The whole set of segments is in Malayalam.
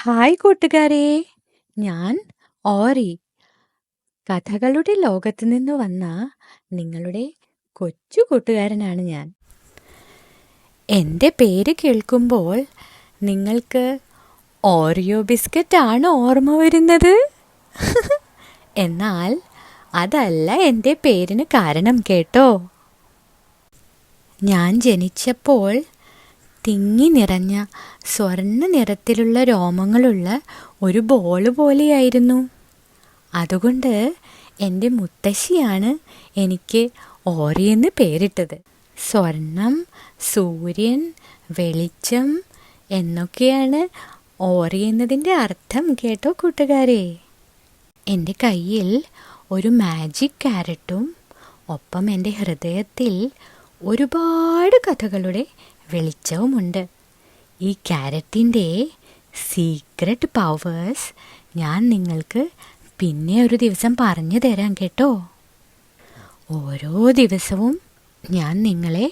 ഹായ് കൂട്ടുകാരെ, ഞാൻ ഓറി. കഥകളുടെ ലോകത്ത് നിന്ന് വന്ന നിങ്ങളുടെ കൊച്ചു കൂട്ടുകാരനാണ് ഞാൻ. എൻ്റെ പേര് കേൾക്കുമ്പോൾ നിങ്ങൾക്ക് ഓറിയോ ബിസ്ക്കറ്റ് ആണ് ഓർമ്മ വരുന്നത്? എന്നാൽ അതല്ല എൻ്റെ പേരിന് കാരണം കേട്ടോ. ഞാൻ ജനിച്ചപ്പോൾ തിങ്ങി നിറഞ്ഞ സ്വർണ്ണ നിറത്തിലുള്ള രോമങ്ങളുള്ള ഒരു ബോള് പോലെയായിരുന്നു. അതുകൊണ്ട് എൻ്റെ മുത്തശ്ശിയാണ് എനിക്ക് ഓറിയെന്ന് പേരിട്ടത്. സ്വർണം, സൂര്യൻ, വെളിച്ചം എന്നൊക്കെയാണ് ഓറി എന്നതിൻ്റെ അർത്ഥം കേട്ടോ കൂട്ടുകാരെ. എൻ്റെ കയ്യിൽ ഒരു മാജിക് ക്യാരറ്റും ഒപ്പം എൻ്റെ ഹൃദയത്തിൽ ഒരുപാട് കഥകളുടെ വെളിച്ചവുമുണ്ട്. ഈ ക്യാരറ്റിൻ്റെ സീക്രട്ട് പവേഴ്സ് ഞാൻ നിങ്ങൾക്ക് പിന്നെ ഒരു ദിവസം പറഞ്ഞു തരാം കേട്ടോ. ഓരോ ദിവസവും ഞാൻ നിങ്ങളെ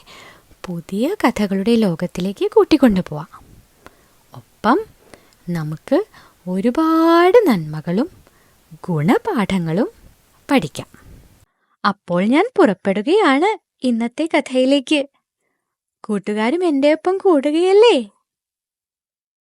പുതിയ കഥകളുടെ ലോകത്തിലേക്ക് കൂട്ടിക്കൊണ്ടുപോവാം. ഒപ്പം നമുക്ക് ഒരുപാട് നന്മകളും ഗുണപാഠങ്ങളും പഠിക്കാം. അപ്പോൾ ഞാൻ പുറപ്പെടുകയാണ് ഇന്നത്തെ കഥയിലേക്ക്. കൂട്ടുകാരും എൻ്റെ ഒപ്പം കൂടുകയല്ലേ?